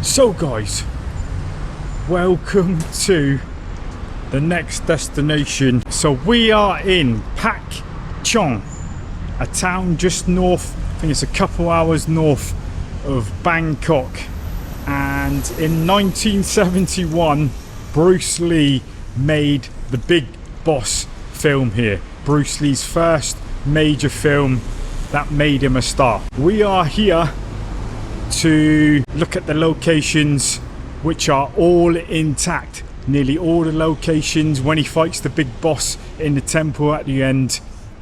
So guys, welcome to the next destination. So we are in Pak Chong, a town just north, I think it's a couple hours north of Bangkok. And in 1971, Bruce Lee made the Big Boss film here. Bruce Lee's first major film that made him a star. We are here to look at the locations which are all intact. Nearly all the locations when he fights the big boss in the temple at the end,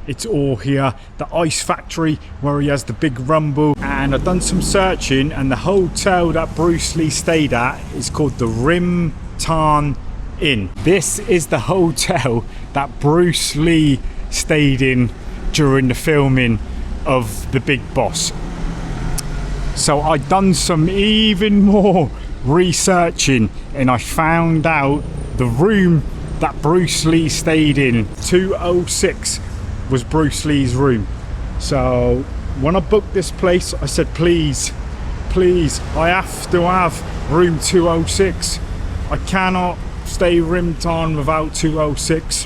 it's all here. The ice factory where he has the big rumble. And I've done some searching, and the hotel that Bruce Lee stayed at is called the Rimtarn Inn. This is the hotel that Bruce Lee stayed in during the filming of the big boss. So I done some even more researching, and I found out the room that Bruce Lee stayed in, 206, was Bruce Lee's room. So when I booked this place, I said, please, I have to have room 206. I cannot stay Rimtarn without 206.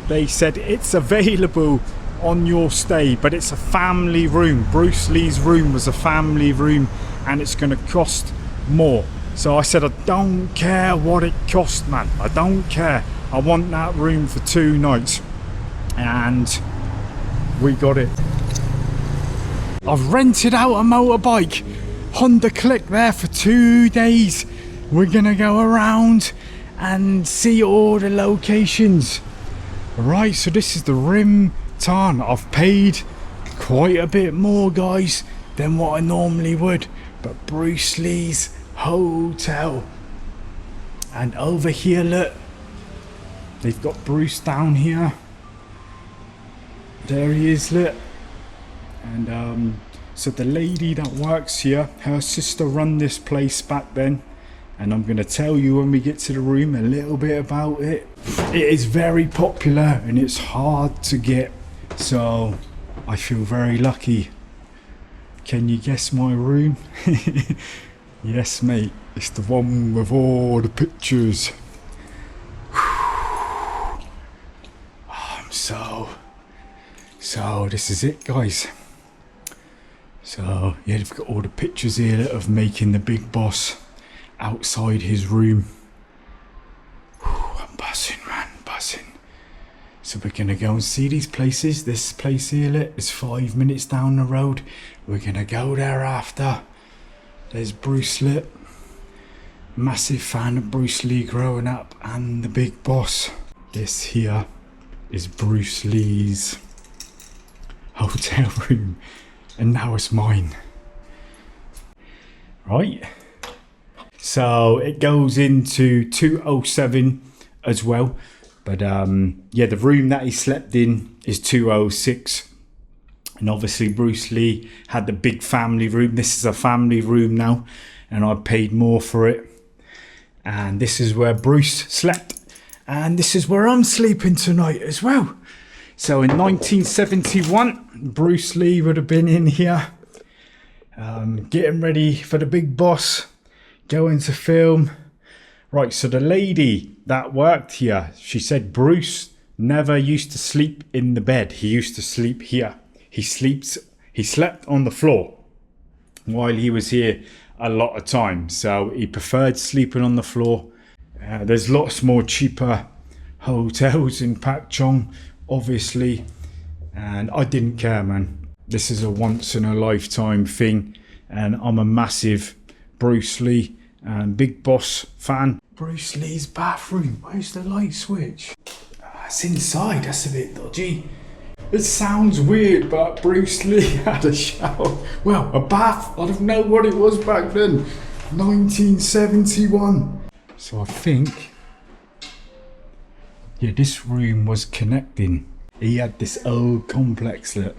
They said it's available on your stay, but it's a family room. Bruce Lee's room was a family room, and it's going to cost more. So I said, I don't care what it cost, man. I don't care. I want that room for 2 nights. And we got it. I've rented out a motorbike, Honda Click, there for 2 days. We're going to go around and see all the locations. Right, so this is the Rimtarn. I've paid quite a bit more, guys, than what I normally would, but Bruce Lee's hotel. And over here, look, they've got Bruce down here. There he is, look. And so the lady that works here, her sister run this place back then. And I'm going to tell you when we get to the room a little bit about it. It is very popular and it's hard to get. So I feel very lucky. Can you guess my room? Yes, mate. It's the one with all the pictures. So this is it, guys. So yeah, they've got all the pictures here of making the big boss outside his room. I'm buzzing, man, buzzing. So we're gonna go and see these places. This place here is 5 minutes down the road. We're gonna go there after. There's Bruce Lee. Massive fan of Bruce Lee growing up, and the big boss. This here is Bruce Lee's hotel room, and now it's mine. Right. So it goes into 207 as well. But yeah, the room that he slept in is 206. And obviously Bruce Lee had the big family room. This is a family room now, and I paid more for it. And this is where Bruce slept. And this is where I'm sleeping tonight as well. So in 1971, Bruce Lee would have been in here, getting ready for the big boss, going to film. Right, so the lady that worked here, she said Bruce never used to sleep in the bed. He used to sleep here. He slept on the floor while he was here a lot of times. So he preferred sleeping on the floor. There's lots more cheaper hotels in Pak Chong, obviously. And I didn't care, man. This is a once in a lifetime thing. And I'm a massive Bruce Lee and Big Boss fan. Bruce Lee's bathroom. Where's the light switch? It's inside. That's a bit dodgy. It sounds weird, but Bruce Lee had a shower. Well, a bath. I don't know what it was back then. 1971. So I think, yeah, this room was connecting. He had this old complex that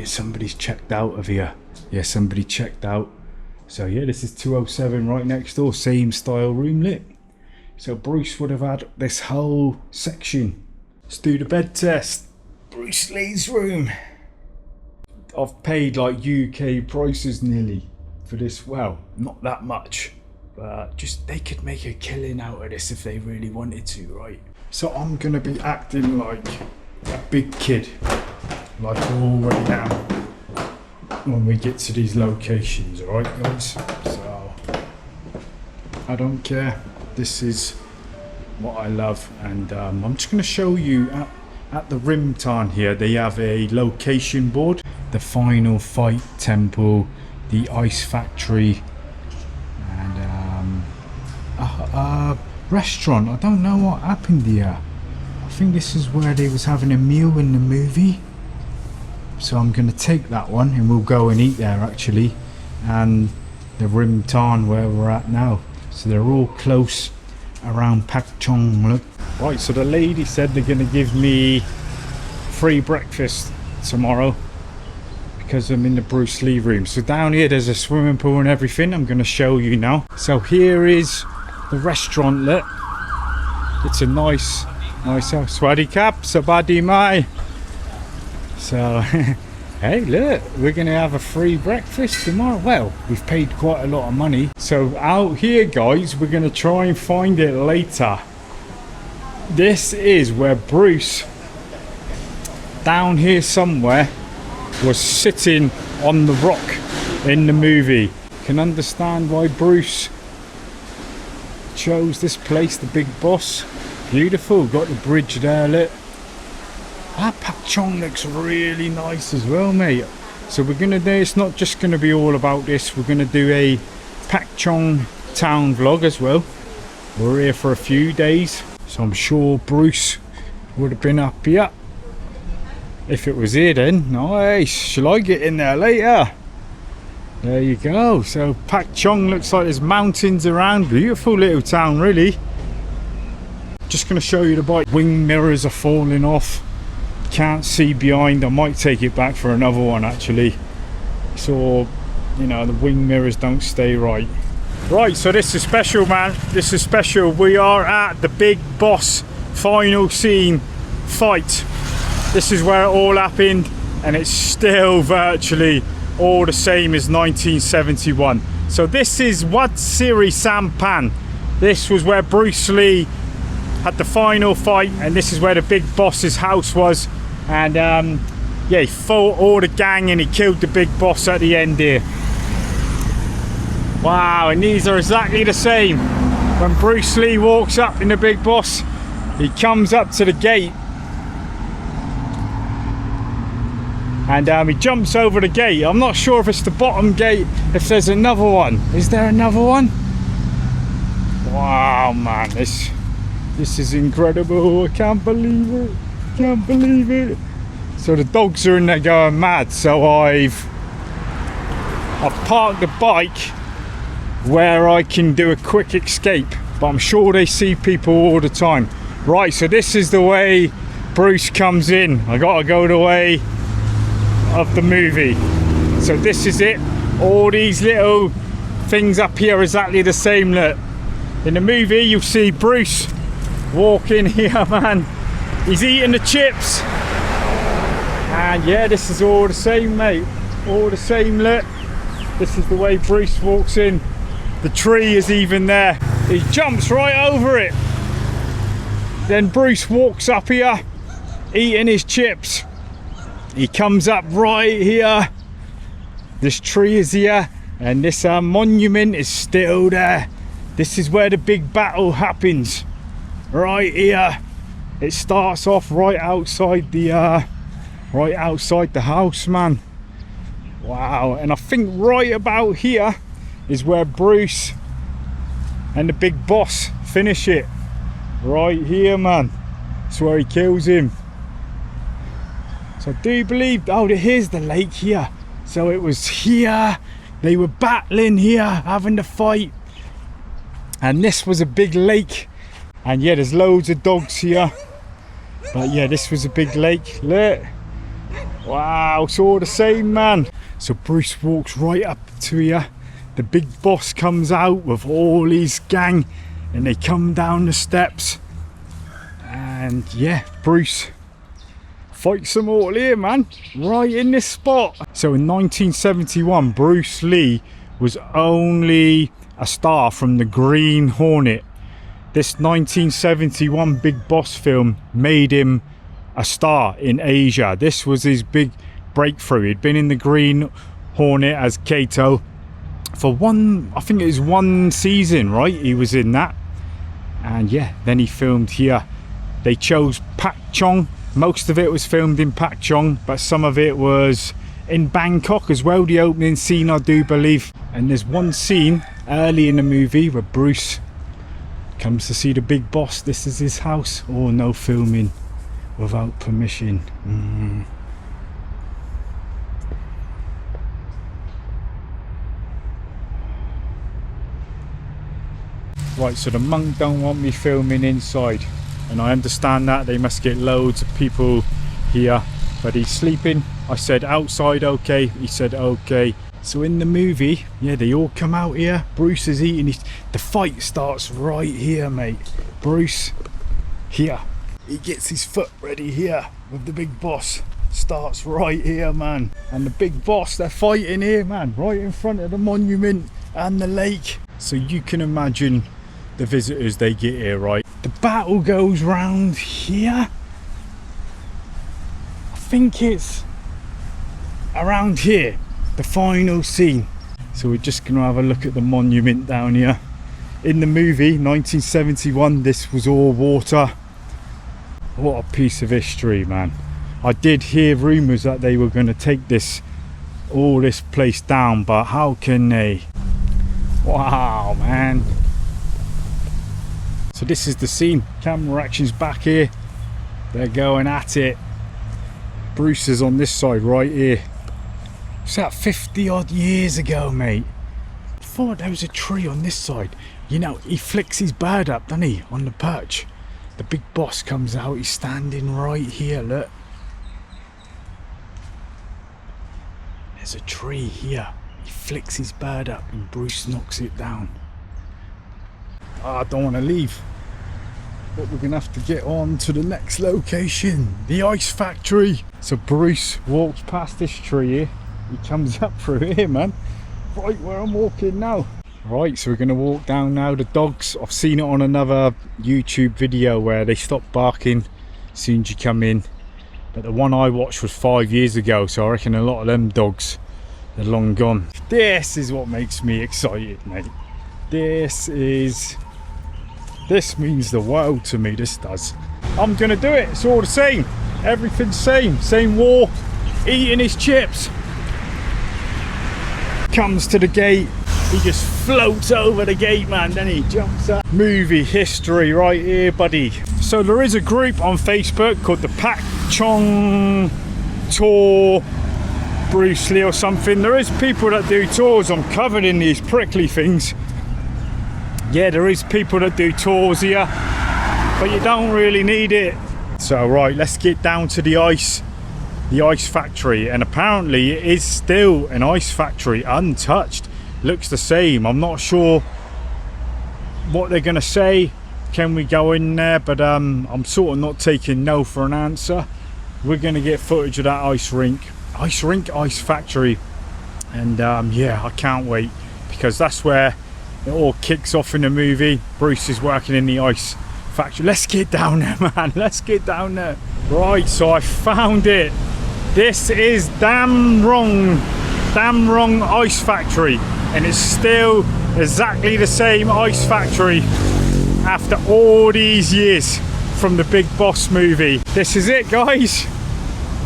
somebody's checked out of here. Yeah, somebody checked out. So yeah, this is 207 right next door, same style room lit. So Bruce would have had this whole section. Let's do the bed test. Bruce Lee's room. I've paid like UK prices nearly. for this. Well, not that much, but just they could make a killing out of this if they really wanted to, right? So I'm gonna be acting like a big kid, like I already am, when we get to these locations, alright guys? So I don't care, this is what I love, and I'm just gonna show you at the Rimtarn here, they have a location board, the Final Fight Temple, the Ice Factory, and a restaurant. I don't know what happened here. I think this is where they was having a meal in the movie, so I'm gonna take that one and we'll go and eat there actually, and the Rimtarn where we're at now. So they're all close around Pak Chong. Look. Right, so the lady said they're gonna give me free breakfast tomorrow because I'm in the Bruce Lee room. So down here there's a swimming pool and everything. I'm gonna show you now. So here is the restaurant. Look, it's a nice house. Swaddy Cap, Sabadi Mai. So hey, look, we're gonna have a free breakfast tomorrow. Well, we've paid quite a lot of money. So out here guys, we're gonna try and find it later. This is where Bruce, down here somewhere, was sitting on the rock in the movie. Can understand why Bruce chose this place, the Big Boss. Beautiful, got the bridge there, look. That Pak Chong looks really nice as well, mate. So we're gonna do, it's not just gonna be all about this, we're gonna do a Pak Chong town vlog as well. We're here for a few days, so I'm sure Bruce would have been up here if it was here then. Nice, shall I get in there later? There you go. So Pak Chong looks like there's mountains around. Beautiful little town really. Just going to show you the bike. Wing mirrors are falling off, can't see behind. I might take it back for another one actually. So you know, the wing mirrors don't stay right. Right, so this is special, man. This is special. We are at the Big Boss final scene fight. This is where it all happened, and it's still virtually all the same as 1971. So this is Wat Siri Sampan. This was where Bruce Lee had the final fight, and this is where the Big Boss's house was. And yeah, he fought all the gang and he killed the Big Boss at the end here. Wow, and these are exactly the same. When Bruce Lee walks up in the Big Boss, he comes up to the gate and he jumps over the gate. I'm not sure if it's the bottom gate, if there's another one. Is there another one? Wow, man, this is incredible. I can't believe it. Can't believe it. So the dogs are in there going mad. So I've parked the bike where I can do a quick escape, but I'm sure they see people all the time. Right, so this is the way Bruce comes in. I gotta go the way of the movie. So this is it. All these little things up here are exactly the same. Look, in the movie you'll see Bruce walking here, man. He's eating the chips, and yeah, this is all the same, mate. All the same. Look, this is the way Bruce walks in. The tree is even there. He jumps right over it. Then Bruce walks up here eating his chips. He comes up right here. This tree is here, and this monument is still there. This is where the big battle happens. Right here. It starts off right outside the house, man. Wow. And I think right about here is where Bruce and the Big Boss finish it. Right here, man. That's where he kills him. So I do believe, oh, here's the lake here. So it was here. They were battling here, having the fight. And this was a big lake. And yeah, there's loads of dogs here. But yeah, this was a big lake. Look. Wow, it's all the same, man. So Bruce walks right up to here. The Big Boss comes out with all his gang, and they come down the steps. And yeah, Bruce fights them all here, man. Right in this spot. So in 1971, Bruce Lee was only a star from the Green Hornet. This 1971 Big Boss film made him a star in Asia. This was his big breakthrough. He'd been in the Green Hornet as Kato for I think it was one season, right? He was in that. And yeah, then he filmed here. They chose Pak Chong. Most of it was filmed in Pak Chong, but some of it was in Bangkok as well, the opening scene, I do believe. And there's one scene early in the movie where Bruce comes to see the big boss. This is his house. Oh, no filming without permission. Right, so the monk don't want me filming inside, and I understand that. They must get loads of people here, but he's sleeping. I said outside, okay. He said okay. So in the movie, yeah, they all come out here. Bruce is eating. The fight starts right here, mate. Bruce here. He gets his foot ready here with the big boss. Starts right here, man. And the big boss, they're fighting here, man, right in front of the monument and the lake. So you can imagine the visitors they get here, right? The battle goes round here. I think it's around here, the final scene. So we're just gonna have a look at the monument down here. In the movie 1971, this was all water. What a piece of history, man. I did hear rumours that they were going to take all this place down, but how can they? Wow, man. So this is the scene. Camera action's back here. They're going at it. Bruce is on this side right here. It's that 50 odd years ago, mate. I thought there was a tree on this side. You know, he flicks his bird up, doesn't he, on the perch. The big boss comes out. He's standing right here, look. There's a tree here. He flicks his bird up and Bruce knocks it down. Oh, I don't want to leave, but we're gonna have to get on to the next location, the ice factory. So Bruce walks past this tree here. He comes up through here, man, right where I'm walking now. Right, so we're gonna walk down now. The dogs, I've seen it on another YouTube video where they stop barking as soon as you come in, but the one I watched was 5 years ago, so I reckon a lot of them dogs are long gone. This is what makes me excited, mate. This means the world to me, this does. I'm gonna do it. It's all the same, everything's same war, eating his chips. Comes to the gate, he just floats over the gate, man, then he jumps up. Movie history right here, buddy. So there is a group on Facebook called the Pak Chong Tour Bruce Lee or something. There is people that do tours. I'm covered in these prickly things. Yeah, there is people that do tours here, but you don't really need it. So right, let's get down to the ice factory, and apparently it is still an ice factory, untouched. Looks the same. I'm not sure what they're gonna say. Can we go in there? But I'm sort of not taking no for an answer. We're gonna get footage of that ice factory, and yeah, I can't wait, because that's where it all kicks off in the movie. Bruce is working in the ice factory. Let's get down there, man. Let's get down there. Right, so I found it. This is Dam Rong Ice Factory, and it's still exactly the same ice factory after all these years from the Big Boss movie. This is it, guys.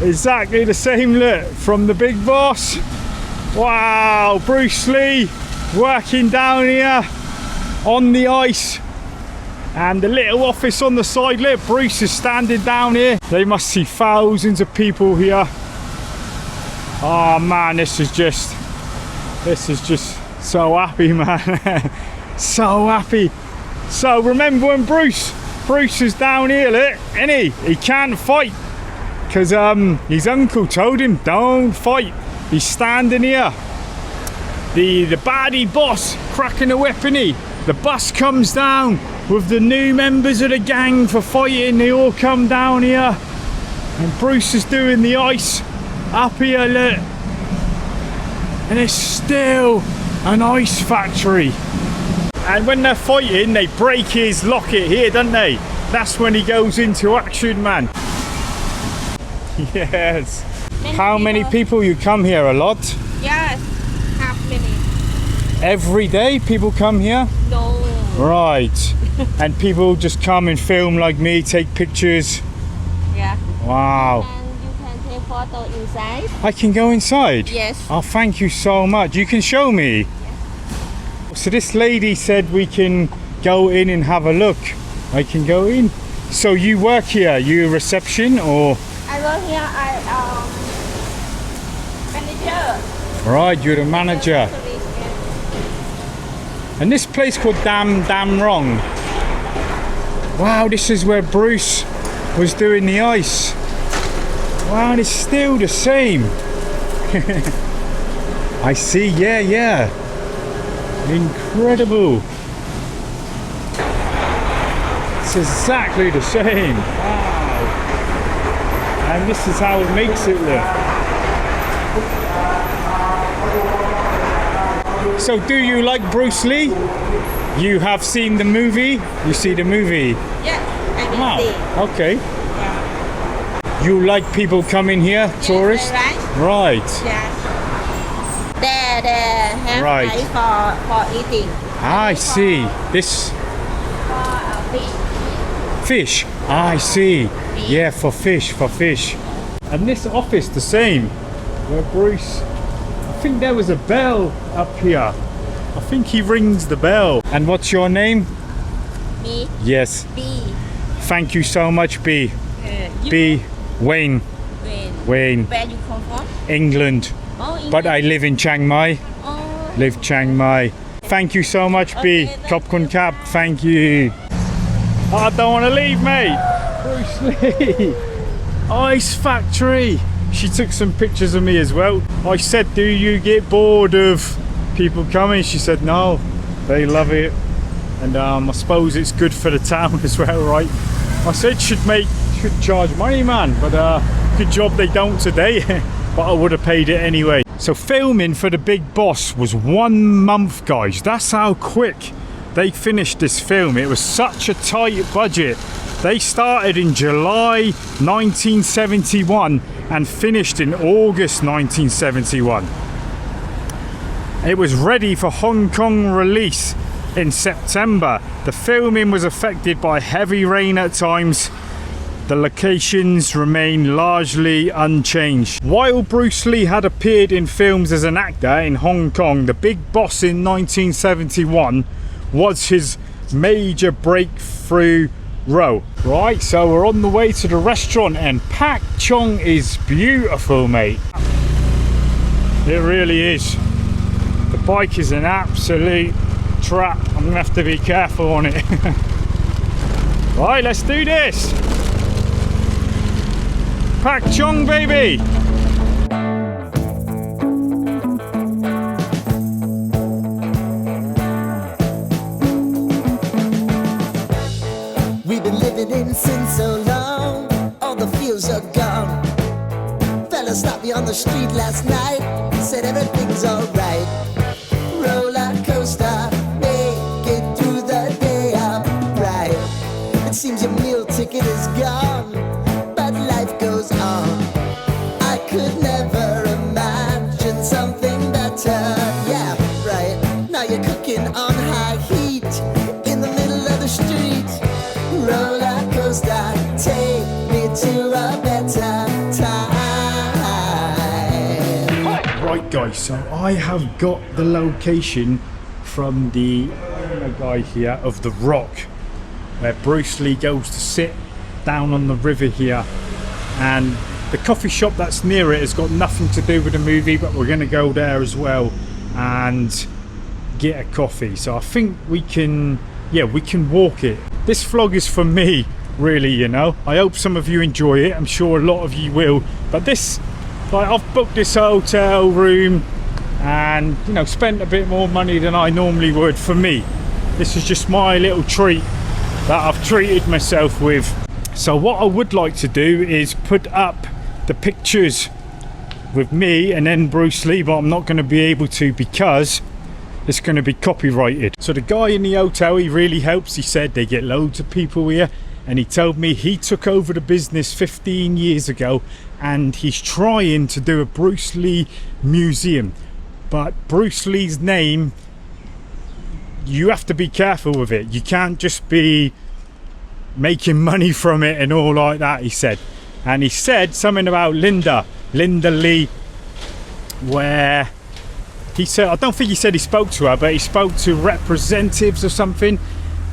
Exactly the same look from the Big Boss. Wow, Bruce Lee working down here on the ice, and the little office on the side. Look, Bruce is standing down here. They must see thousands of people here. Oh man, this is just so happy, man. So happy. So remember when Bruce is down here, look, and he can't fight because his uncle told him don't fight. He's standing here. The baddie boss cracking a whip, innit? The bus comes down with the new members of the gang for fighting. They all come down here, and Bruce is doing the ice up here, look, and it's still an ice factory. And when they're fighting, they break his locket here, don't they? That's when he goes into action, man. Yes. How many people you come here? A lot? Yes, half many. Every day people come here? No. Right. And people just come and film like me, take pictures? Yeah. Wow. And you can take photo inside. I can go inside? Yes. Oh, thank you so much. You can show me? Yes. So this lady said we can go in and have a look. I can go in. So you work here? You reception or? I work here as manager. Right, you're the manager. And this place called Dam Rong. Wow, this is where Bruce was doing the ice. Wow, and it's still the same. I see, yeah. Incredible. It's exactly the same. Wow. And this is how it makes it look. So do you like Bruce Lee? You have seen the movie? You see the movie? Yes, I will see. Okay. Yeah. You like people coming here, tourists? Right. Right. Yes. They have Right. ice for eating. I see. This For fish. fish. I see. Yeah, for fish. And this office the same. Where Bruce, I think there was a bell up here. I think he rings the bell. And what's your name? Me. Yes. B. Thank you so much, B. You. B. Wayne. Wayne. Where you come from? England. Oh, England. But I live in Chiang Mai. Oh. Live Chiang Mai. Thank you so much, B. Okay, thank Khop kun you. kap. Thank you. I don't want to leave, mate. Bruce Lee. Ice Factory. She took some pictures of me as well. I said, do you get bored of people coming? She said, no, they love it. And I suppose it's good for the town as well, right? I said should charge money, man, but good job they don't today. But I would have paid it anyway. So filming for the Big Boss was 1 month, guys. That's how quick they finished this film. It was such a tight budget. They started in July 1971 and finished in August 1971. It was ready for Hong Kong release in September. The filming was affected by heavy rain at times. The locations remain largely unchanged. While Bruce Lee had appeared in films as an actor in Hong Kong, The Big Boss in 1971 was his major breakthrough role. Right, so we're on the way to the restaurant and Pak Chong is beautiful, mate. It really is. The bike is an absolute trap. I'm gonna have to be careful on it. Right, let's do this. Pak Chong, baby. We've been living in sin so long, all the feels are gone. Fella stopped me on the street last night, said everything's alright. Roller coaster, make it through the day, I'm right. It seems your meal ticket is gone, but life goes on. I could never imagine something better. Yeah, right. Now you're cooking on high heat in the middle of the street. Roller coaster, take me to a better time. Right, guys, so I have got the location from the owner guy here of The Rock, where Bruce Lee goes to sit down on the river here, and the coffee shop that's near it has got nothing to do with the movie, but we're going to go there as well and get a coffee. So I think we can walk it. This vlog is for me, really, you know. I hope some of you enjoy it. I'm sure a lot of you will. But this, like, I've booked this hotel room and, you know, spent a bit more money than I normally would. For me, this is just my little treat that I've treated myself with. So what I would like to do is put up the pictures with me and then Bruce Lee, but I'm not going to be able to because it's going to be copyrighted. So the guy in the hotel, he really helps. He said they get loads of people here, and he told me he took over the business 15 years ago, and he's trying to do a Bruce Lee museum. But Bruce Lee's name, you have to be careful with it. You can't just be making money from it and all like that, he said. And he said something about Linda Lee, where he said, I don't think he said he spoke to her, but he spoke to representatives or something,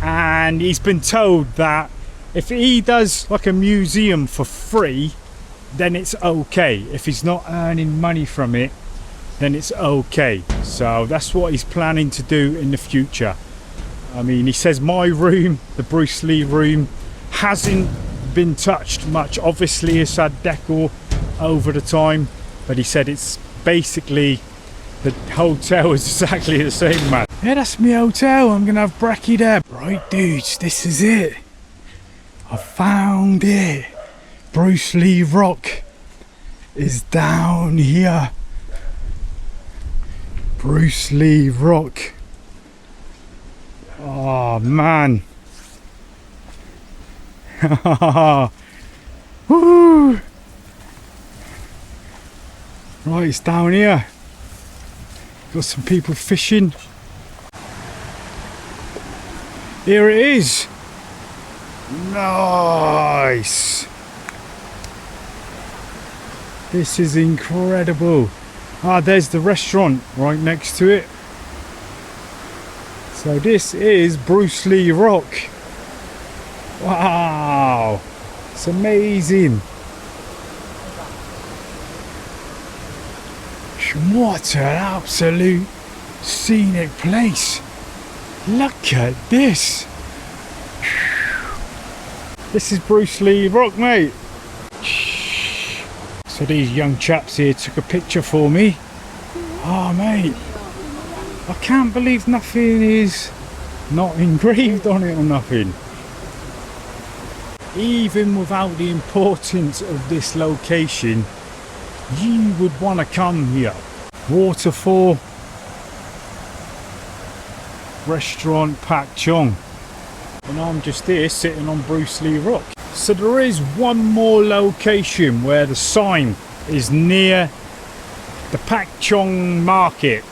and he's been told that if he does like a museum for free, then it's okay. If he's not earning money from it, then it's okay. So that's what he's planning to do in the future. I mean, he says my room, the Bruce Lee room, hasn't been touched much. Obviously it's had decor over the time, but he said it's basically, the hotel is exactly the same, man. Yeah, that's my hotel. I'm gonna have brekkie there. Right, dudes, this is it. I found it. Bruce Lee Rock is down here. Bruce Lee Rock. Oh man. Woo! Right, it's down here. Got some people fishing. Here it is. Nice. This is incredible. Ah, there's the restaurant right next to it. So this is Bruce Lee Rock. Wow, it's amazing. What an absolute scenic place. Look at this. This is Bruce Lee Rock, mate. So these young chaps here took a picture for me. Oh mate, I can't believe nothing is not engraved on it or nothing. Even without the importance of this location, you would want to come here. Waterfall, restaurant Pak Chong, and I'm just here sitting on Bruce Lee Rock. So there is one more location where the sign is near the Pak Chong market,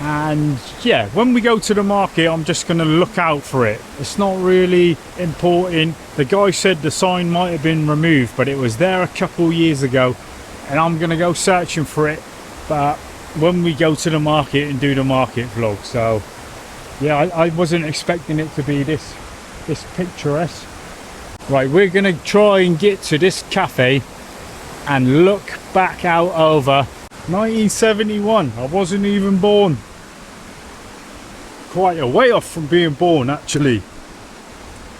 and yeah, when we go to the market I'm just going to look out for it. It's not really important. The guy said the sign might have been removed, but it was there a couple years ago, and I'm going to go searching for it, but when we go to the market and do the market vlog. So yeah, I wasn't expecting it to be this picturesque. Right, we're gonna try and get to this cafe and look back out over 1971. I wasn't even born. Quite a way off from being born, actually.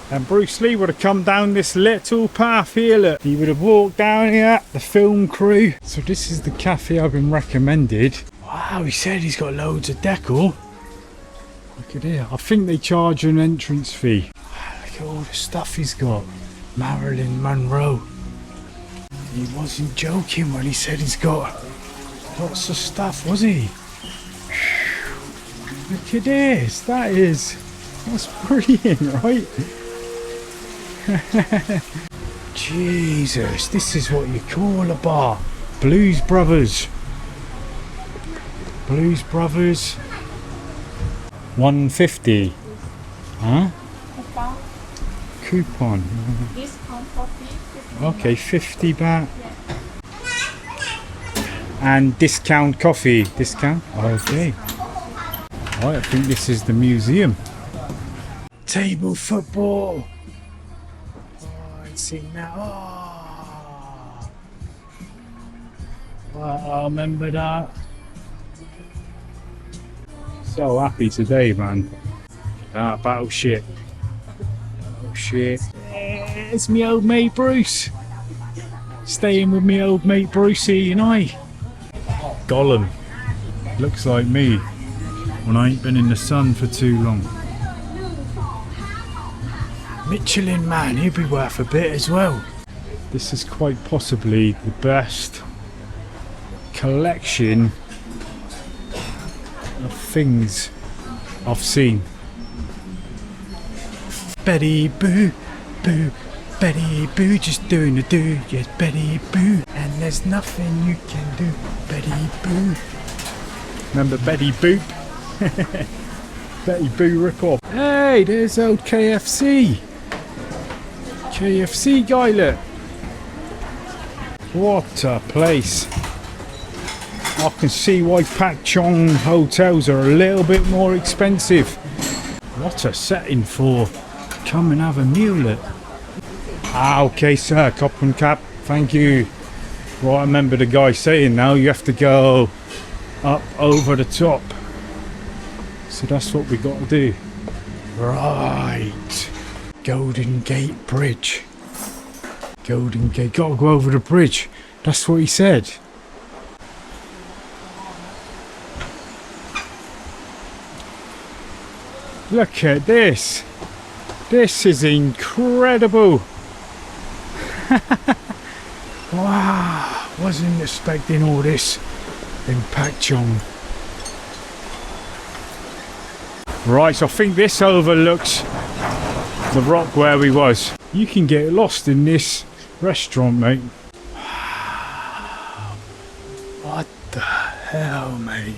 And Bruce Lee would have come down this little path here, look. He would have walked down here, the film crew. So this is the cafe I've been recommended. Wow, he said he's got loads of decor. Look at here. I think they charge an entrance fee. Look at all the stuff he's got. Marilyn Monroe. He wasn't joking when he said he's got lots of stuff, was he? Look at this. That's brilliant, right? Jesus, this is what you call a bar. Blues Brothers. Blues Brothers. 150. Huh? Coupon. Discount coffee. Okay, 50 baht. And discount coffee. Discount? Okay. Right, I think this is the museum. Table football. Oh, I've seen that. Oh. I remember that. So happy today, man. Ah, battleship. Shit. It's me old mate Bruce. Staying with me old mate Brucey and I. Gollum. Looks like me when I ain't been in the sun for too long. Michelin man, he'll be worth a bit as well. This is quite possibly the best collection of things I've seen. Betty Boo, Boo, Betty Boo, just doing the do, yes, Betty Boo. And there's nothing you can do, Betty Boo. Remember Betty Boop? Betty Boo rip-off. Hey, there's old KFC. KFC guy, look. What a place. I can see why Pak Chong hotels are a little bit more expensive. What a setting for come and have a meal, look. Ah, okay sir, cop and cap, thank you. Right, I remember the guy saying now you have to go up over the top. So that's what we got to do. Right. Golden Gate Bridge. Golden Gate. Gotta go over the bridge. That's what he said. Look at this. This is incredible. Wow. Wasn't expecting all this in Pak Chong. Right, so I think this overlooks the rock where we was. You can get lost in this restaurant, mate. What the hell, mate?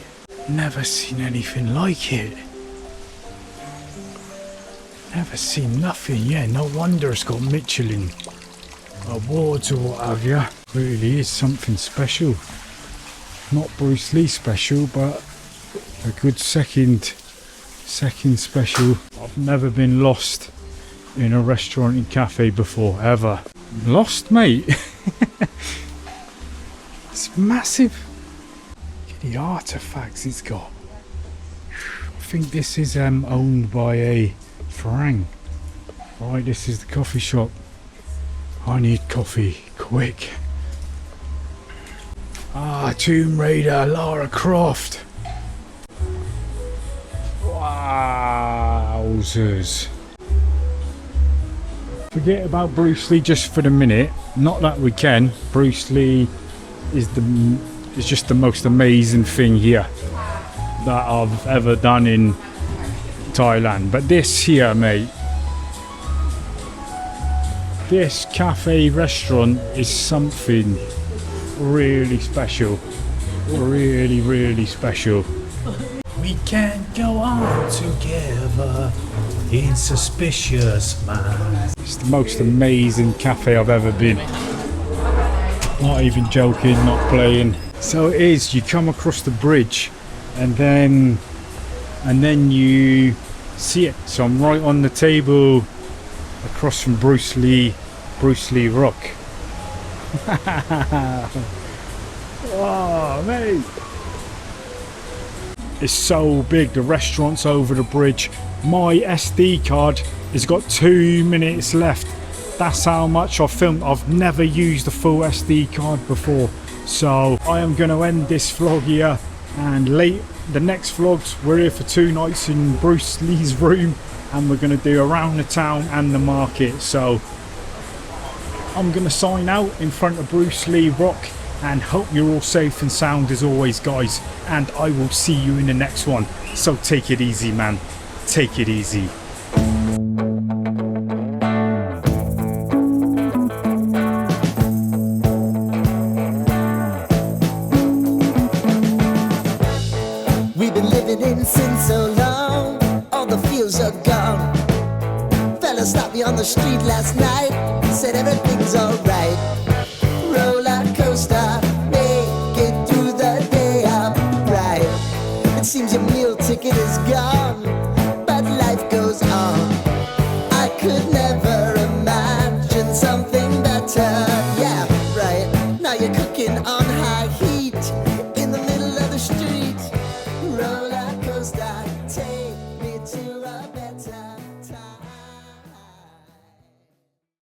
Never seen anything like it. Never seen nothing. Yeah, no wonder it's got Michelin awards or what have you. Really is something special. Not Bruce Lee special, but a good second special. I've never been lost in a restaurant and cafe before, ever. Lost, mate. It's massive. Look at the artifacts it's got. I think this is owned by a Farang. Right, this is the coffee shop. I need coffee, quick. Ah, Tomb Raider, Lara Croft. Wowzers. Forget about Bruce Lee just for the minute. Not that we can. Bruce Lee is just the most amazing thing here that I've ever done in Thailand. But this here, mate, this cafe restaurant is something really special. Really, really special. We can't go on together in suspicious minds. It's the most amazing cafe I've ever been. Not even joking, not playing. So it is, you come across the bridge and then you see it. So I'm right on the table across from Bruce Lee Rock. Oh, mate. It's so big. The restaurant's over the bridge. My SD card has got 2 minutes left. That's how much I've filmed. I've never used a full SD card before. So I am going to end this vlog here. And the next vlogs, we're here for 2 nights in Bruce Lee's room. And we're going to do around the town and the market. So I'm going to sign out in front of Bruce Lee Rock. And hope you're all safe and sound as always, guys, and I will see you in the next one. So take it easy, man, take it easy. We've been living in sin so long, all the feels are gone. Fella stopped me on the street last night, said everything's alright. Roller coaster, make it through the day, alright. It seems your meal ticket is gone, but life goes on. I could not